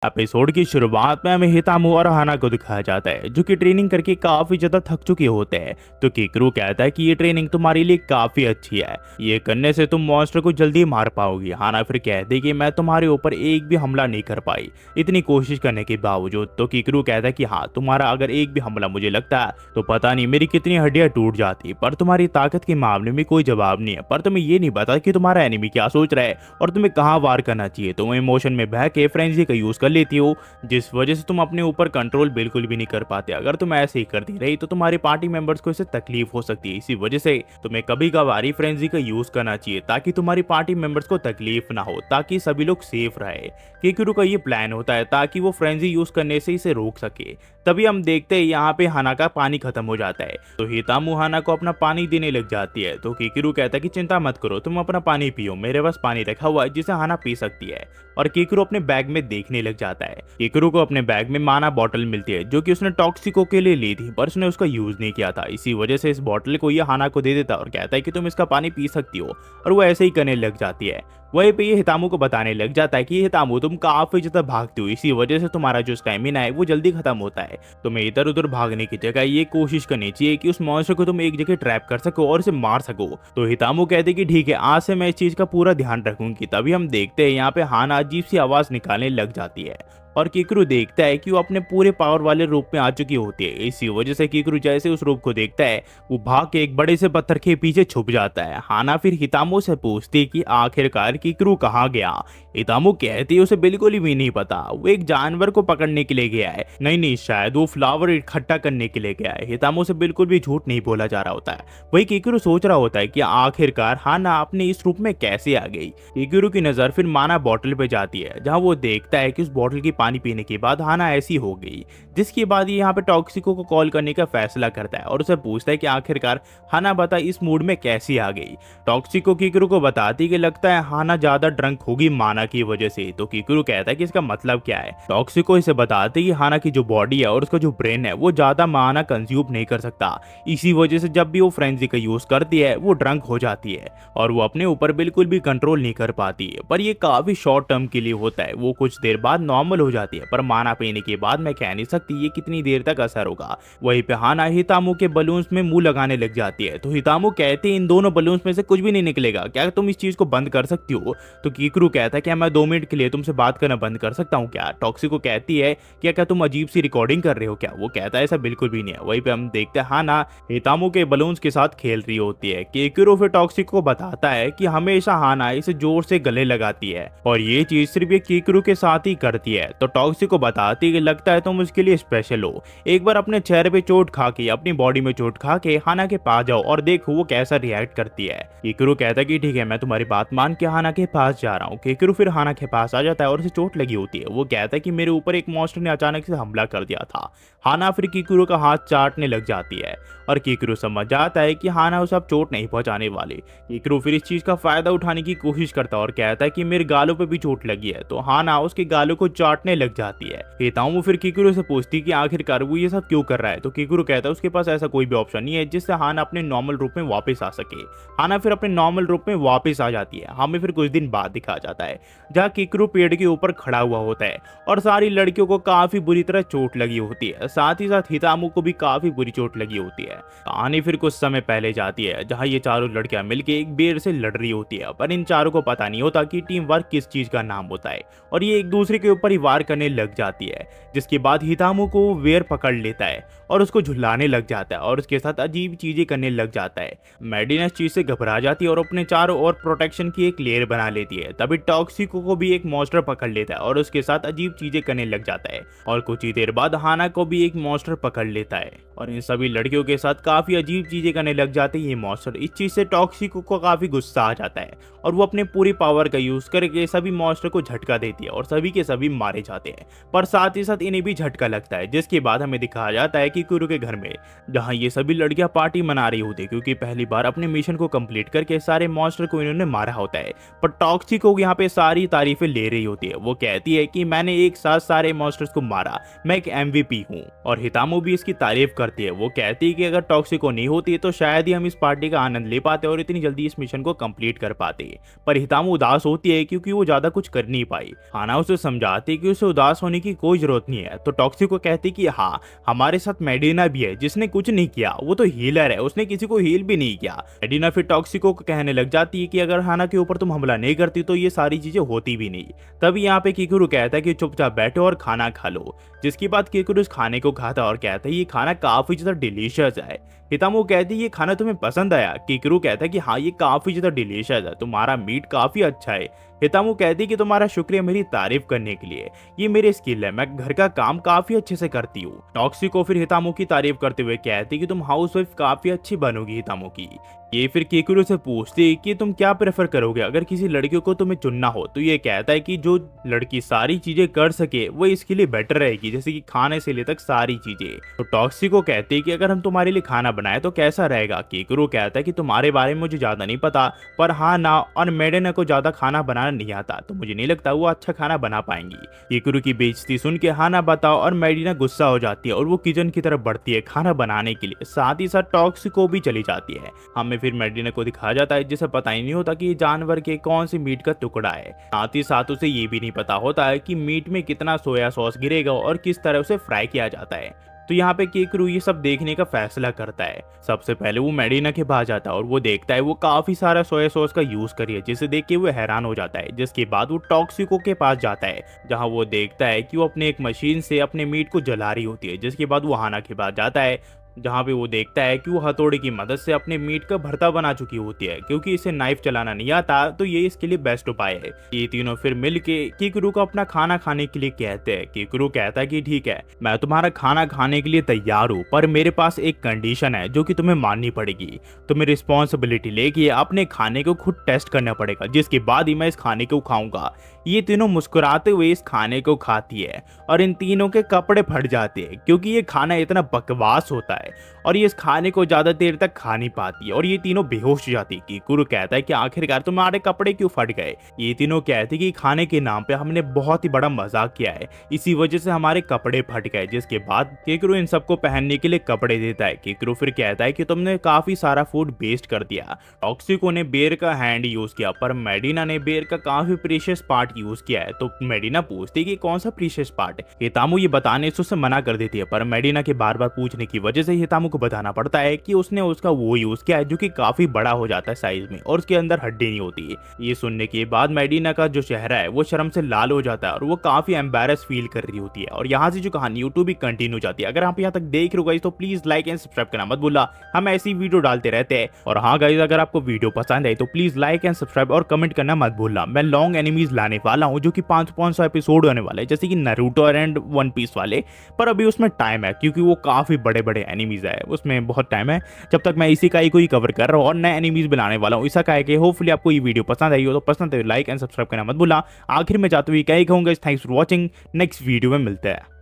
Episode की शुरुआत में हमें हितामू और हाना को दिखाया जाता है जो कि ट्रेनिंग करके काफी ज्यादा थक चुके होते हैं। तो किकरू कहता है कि ये ट्रेनिंग तुम्हारे लिए काफी अच्छी है, ये करने से तुम मॉन्स्टर को जल्दी मार पाओगी। हाना फिर कहती है कि मैं तुम्हारे ऊपर एक भी हमला नहीं कर पाई इतनी कोशिश करने के बावजूद। तो किकरू कहता है कि हाँ, तुम्हारा अगर एक भी हमला मुझे लगता है तो पता नहीं मेरी कितनी हड्डियां टूट जाती, पर तुम्हारी ताकत के मामले में कोई जवाब नहीं है। पर तुम्हें ये नहीं पता कि तुम्हारा एनिमी क्या सोच रहा है और तुम्हें कहाँ वार करना चाहिए। तुम इमोशन में बह के फ्रेंजी का यूज कर लेती हो, जिस वजह से तुम अपने ऊपर कंट्रोल बिल्कुल भी नहीं कर पाते। अगर तुम ऐसे ही करती रही तो तुम्हारे पार्टी मेंबर्स को इससे तकलीफ हो सकती है। इसी वजह से तुम्हें कभी कभार फ्रेंजी का यूज करना चाहिए ताकि तुम्हारी पार्टी मेंबर्स को तकलीफ ना हो, ताकि सभी लोग सेफ रहे। किकरू का ये प्लान होता है ताकि वो फ्रेंजी यूज करने से इसे रोक सके। तभी हम देखते हैं यहाँ पे हाना का पानी खत्म हो जाता है, तो हितामू हाना को अपना पानी देने लग जाती है। तो किकरू कहता है कि चिंता मत करो, तुम अपना पानी पियो, मेरे पास पानी रखा हुआ है जिसे हाना पी सकती है। और किकरू अपने बैग में देखने लग जाता है। किकरू को अपने बैग में माना बॉटल मिलती है जो कि उसने टॉक्सिको के लिए ली थी, पर उसने उसका यूज नहीं किया था। इसी वजह से इस बॉटल को ये हाना को दे देता है और कहता है कि तुम इसका पानी पी सकती हो, और वो ऐसे ही करने लग जाती है। वहीं पे ये हितामू को बताने लग जाता है कि हितामू तुम काफी ज्यादा भागती हो, इसी वजह से तुम्हारा जो स्टैमिना है वो जल्दी खत्म होता है। तुम्हें इधर उधर भागने की जगह ये कोशिश करनी चाहिए कि उस मॉन्स्टर को तुम एक जगह ट्रैप कर सको और उसे मार सको। तो हितामू कहते कि ठीक है, आज से मैं इस चीज का पूरा ध्यान रखूंगी। तभी हम देखते हैं यहाँ पे हाना अजीब सी आवाज निकालने लग जाती है और किकरू देखता है कि वो अपने पूरे पावर वाले रूप में आ चुकी होती है। इसी वजह से किकरू जैसे उस रूप को देखता है वो भाग के एक बड़े से पत्थर के पीछे छुप जाता है। हाना फिर हितामू से पूछती है कि आखिरकार किकरू कहाँ गया। हितामू कहती है उसे बिल्कुल भी नहीं पता, वो एक जानवर को पकड़ने के लिए गया है। नहीं, शायद वो फ्लावर इकट्ठा करने के लिए गया है। हितामू से बिल्कुल भी झूठ नहीं बोला जा रहा होता है। वही किकरू सोच रहा होता है कि आखिरकार हाना अपने इस रूप में कैसे आ गई। किकरू की नजर फिर माना बॉटल पे जाती है, जहाँ वो देखता है कि उस बॉटल की पानी पीने के बाद हाना ऐसी हो गई। जिसके बाद ये यहाँ पे टॉक्सिको को कॉल करने का फैसला करता है और उसे पूछता है कि आखिरकार हाना बता इस मूड में कैसी आ गई। टॉक्सिको किकरू को बताती कि लगता है हाना ज्यादा ड्रंक होगी माना की वजह से। तो किकरू कहता है कि इसका मतलब क्या है। टॉक्सिको इसे बताती कि हाना की जो बॉडी है और उसका जो ब्रेन है वो ज्यादा माना कंज्यूम नहीं कर सकता, इसी वजह से जब भी वो फ्रेंजी का यूज करती है वो ड्रंक हो जाती है और वो अपने ऊपर बिल्कुल भी कंट्रोल नहीं कर पाती है। पर ये काफी शॉर्ट टर्म के लिए होता है, वो कुछ देर बाद नॉर्मल हो जाती है। पर माना पीने के बाद मैं कह नहीं सकती ये कितनी देर तक असर होगा। वहीं पे हाना हितामू के बलून्स में मुंह लगाने लग जाती है। तो हितामू कहते हैं इन दोनों बलून्स में से कुछ भी नहीं निकलेगा, क्या तुम इस चीज को बंद कर सकती हो। तो किकरू कहता है क्या मैं 2 मिनट के लिए तुमसे बात करना बंद कर सकता हूँ क्या। टॉक्सिको कहती है क्या तुम अजीब सी रिकॉर्डिंग कर रहे हो क्या। वो कहता है ऐसा बिल्कुल भी नहीं है। वहीं पे हम देखते हैं हाना हितामू के बलून्स के साथ खेल रही होती है। किकरू फिर टॉक्सिको को बताता है कि हमेशा हाना इसे जोर से गले लगाती है और ये चीज सिर्फ ये किकरू के साथ ही करती है। तो टॉक्सिको बताती है कि लगता है तुम उसके लिए स्पेशल हो, एक बार अपने चेहरे पे चोट खा के, अपनी बॉडी में चोट खा के हाना के पास जाओ और देखो वो कैसा रिएक्ट करती है। किकरू कहता है कि ठीक है, मैं तुम्हारी बात मान के हाना के पास जा रहा हूँ। किकरू फिर हाना के पास आ जाता है और उसे चोट लगी होती है। वो कहता है कि मेरे ऊपर एक मॉन्स्टर ने अचानक से हमला कर दिया था। हाना फिर किकरू का हाथ चाटने लग जाती है और किकरू समझ जाता है कि हाना उसे अब चोट नहीं पहुंचाने वाली। किकरू फिर इस चीज का फायदा उठाने की कोशिश करता है और कहता है कि मेरे गालों पे भी चोट लगी है। तो हाना उसके गालों को चाटने लग जाती है। हितामू फिर किकरू से पूछती कि आखिरकार वो ये सब क्यों कर रहा है। तो किकरू कहता है उसके पास ऐसा कोई भी ऑप्शन नहीं है जिससे हाना अपने नॉर्मल रूप में वापस आ सके। हाना फिर अपने नॉर्मल रूप में वापस आ जाती है। हमें फिर कुछ दिन बाद दिखाया जाता है जहाँ किकरू पेड़ के ऊपर खड़ा हुआ होता है और सारी लड़कियों को काफी बुरी तरह चोट लगी होती है, साथ ही साथ हितामू को भी काफी बुरी चोट लगी होती है। कहानी फिर कुछ समय पहले जाती है जहाँ ये चारों लड़कियां मिलकर एक बेर से लड़ रही होती है, पर इन चारों को पता नहीं होता कि टीम वर्क किस चीज का नाम होता है और ये एक दूसरे के ऊपर ही वार करने लग जाती है। जिसके बाद हितामू को वेर पकड़ लेता है और उसको झुलाने लग जाता है और उसके साथ अजीब चीजें करने लग जाता है। मैडिन इस चीज से घबरा जाती है और अपने चारों ओर प्रोटेक्शन की एक लेयर बना लेती है। तभी टॉक्सिको को भी एक मॉन्स्टर पकड़ लेता है और उसके साथ अजीब चीजें करने लग जाता है और कुछ ही देर बाद हाना को भी एक मॉन्स्टर पकड़ लेता है और इन सभी लड़कियों के साथ काफी अजीब चीजें करने लग जाते हैं ये मॉन्स्टर। इस चीज से टॉक्सिको को काफी गुस्सा आ जाता है और वो अपने पूरी पावर का यूज करके सभी मॉन्स्टर को झटका देती है और सभी के सभी मारे जाते हैं। पर साथ ही साथ इन्हें भी झटका लगता है, जिसके बाद हमें दिखाया जाता है कि किकरू के घर में, जहां ये सभी लड़कियां पार्टी मना रही होती है क्योंकि पहली बार अपने मिशन को कंप्लीट करके सारे मॉन्स्टर को इन्होंने मारा होता है। पर टॉक्सिको यहाँ पे सारी तारीफें ले रही होती है। वो कहती है कि मैंने एक साथ सारे मॉन्स्टर्स को मारा, मैं एक MVP हूँ। और हितामू भी इसकी तारीफ कर करती है। वो कहती है कि अगर टॉक्सिको नहीं होती तो शायद ही हम इस पार्टी का आनंद ले पाते और इतनी जल्दी इस मिशन को कंप्लीट कर पाते। पर हितामू उदास होती है क्योंकि वो ज्यादा कुछ कर नहीं पाई। हाना उसे समझाती है कि उसे उदास होने की कोई जरूरत नहीं है। तो टॉक्सिको कहती कि हाँ, हमारे साथ मेडिना भी है जिसने कुछ नहीं किया, वो तो हीलर है, उसने किसी को हील भी नहीं किया। मेडिना फिर टॉक्सिको को कहने लग जाती है कि अगर हाना के ऊपर तुम हमला नहीं करती तो ये सारी चीजें होती भी नहीं। तभी यहाँ पे किकुरु कहता है कि चुपचाप बैठो और खाना खा लो। जिसके बाद किकुरु उस खाने को खाता और कहता है ये खाना काफी ज्यादा डिलीशियस है। हितामू कहती है ये खाना तुम्हें पसंद आया? किकुरु कहता है कि हाँ, ये काफी ज्यादा डिलीशियस है, तुम्हारा मीट काफी अच्छा है। हितामू कहती है कि तुम्हारा शुक्रिया मेरी तारीफ करने के लिए, ये मेरी स्किल है, मैं घर का काम काफी अच्छे से करती हूँ। टॉक्सिको फिर हितामू की तारीफ करते हुए कहती है कि तुम हाउसवाइफ काफी अच्छी बनोगी हितामू की। ये फिर किकुरु से पूछती कि तुम क्या प्रेफर करोगे अगर किसी लड़की को तुम्हें चुनना हो। तो ये कहता है कि जो लड़की सारी चीजें कर सके वो इसके लिए बेटर रहेगी, जैसे कि खाने से ले तक सारी चीजें। तो टॉक्सिको कहती है कि अगर हम तुम्हारे लिए खाना बनाए तो कैसा रहेगा? किकुरु कहता है कि तुम्हारे बारे में मुझे ज्यादा नहीं पता, पर हाँ ना और मेडेना को ज्यादा खाना बनाना नहीं आता, तो मुझे नहीं लगता वो अच्छा खाना बना पाएंगी। किकुरु की बेइज्जती सुन के हाँ ना बताओ और मेडिना गुस्सा हो जाती है और वो किचन की तरफ बढ़ती है खाना बनाने के लिए। साथ ही साथ टॉक्सिको भी चली जाती है। हमें फिर मेडिना को दिखाया जाता है जिसे पता ही नहीं होता कि ये जानवर के कौन सी मीट का टुकड़ा है। साथ ही साथ उसे ये भी नहीं पता होता है कि मीट में कितना सोया सॉस गिरेगा और किस तरह उसे फ्राई किया जाता है। तो यहाँ पे किकुरु ये सब देखने का फैसला करता है। सबसे पहले वो मेडिना के पास जाता है और वो देखता है वो काफी सारा सोया सॉस का यूज कर रही है, जिसे देख के वो हैरान हो जाता है। जिसके बाद वो टॉक्सिको के पास जाता है जहाँ वो देखता है कि वो अपने एक मशीन से अपने मीट को जला रही होती है। जिसके बाद वो हाना के पास जाता है जहाँ पे वो देखता है कि वो हथौड़े की मदद से अपने मीट का भरता बना चुकी होती है। क्योंकि इसे नाइफ चलाना नहीं आता तो ये इसके लिए बेस्ट उपाय है। ये तीनों फिर मिलके किकुरु को अपना खाना खाने के लिए कहते हैं। किकुरु कहता है कि ठीक है, मैं तुम्हारा खाना खाने के लिए तैयार हूँ, पर मेरे पास एक कंडीशन है जो कि तुम्हें माननी पड़ेगी। तुम्हें रिस्पॉन्सिबिलिटी लेके अपने खाने को खुद टेस्ट करना पड़ेगा, जिसके बाद ही मैं इस खाने को खाऊंगा। ये तीनों मुस्कुराते हुए इस खाने को खाती है और इन तीनों के कपड़े फट जाते हैं क्योंकि ये खाना इतना बकवास होता है और ये इस खाने को ज्यादा देर तक खा नहीं पाती है और ये तीनों बेहोश हो जाती है। किकुरु कहता है कि आखिरकार तुम्हारे कपड़े क्यों फट गए? ये तीनों कहते हैं कि खाने के नाम पे हमने बहुत ही बड़ा मजाक किया है, इसी वजह से हमारे कपड़े फट गए। जिसके बाद किकुरु इन सबको पहनने के लिए कपड़े देता है। किकुरु फिर कहता है कि तुमने काफी सारा फूड वेस्ट कर दिया। टॉक्सिको ने बेर का हैंड यूज किया पर मेडिना ने बेर का काफी प्रीशियस पार्ट यूज किया है। तो मेडिना पूछती है कि कौन सा प्रीशियस पार्ट है? हितामू ये बताने से उसे मना कर देती है, पर मेडिना के बार बार पूछने की वजह से हितामू को बताना पड़ता है कि उसने उसका वो यूज किया है जो कि काफी बड़ा हो जाता है साइज में और उसके अंदर हड्डी नहीं होती। ये सुनने के बाद मेडिना का जो चेहरा है वो शर्म से लाल हो जाता है और वो काफी एम्बैरस फील कर रही होती है। और यहाँ से जो कहानी यूट्यूब भी कंटिन्यू हो जाती है। अगर आप यहाँ तक देख रहे हो गाइस तो प्लीज लाइक एंड सब्सक्राइब करना मत भूलना, हम ऐसी वीडियो डालते रहते हैं। और हाँ गाइस, अगर आपको वीडियो पसंद है तो प्लीज लाइक एंड सब्सक्राइब और कमेंट करना मत भूलना। मैं लॉन्ग एनिमीज लाने वाला हूँ जो कि 500 एपिसोड होने वाले हैं, जैसे कि नारुतो एंड वन पीस वाले। पर अभी उसमें टाइम है क्योंकि वो काफी बड़े बड़े एनिमीज है, उसमें बहुत टाइम है। जब तक मैं इसी का ही कोई कवर कर रहा हूँ और नए एनिमीज बनाने वाला हूँ। ऐसा कहे कि होपफुली आपको ये वीडियो पसंद आई हो, तो पसंद है लाइक एंड सब्सक्राइब करना मत भूलना। आखिर में जाते हुए क्या ही कहूँगा, thanks for watching, next video में मिलते हैं।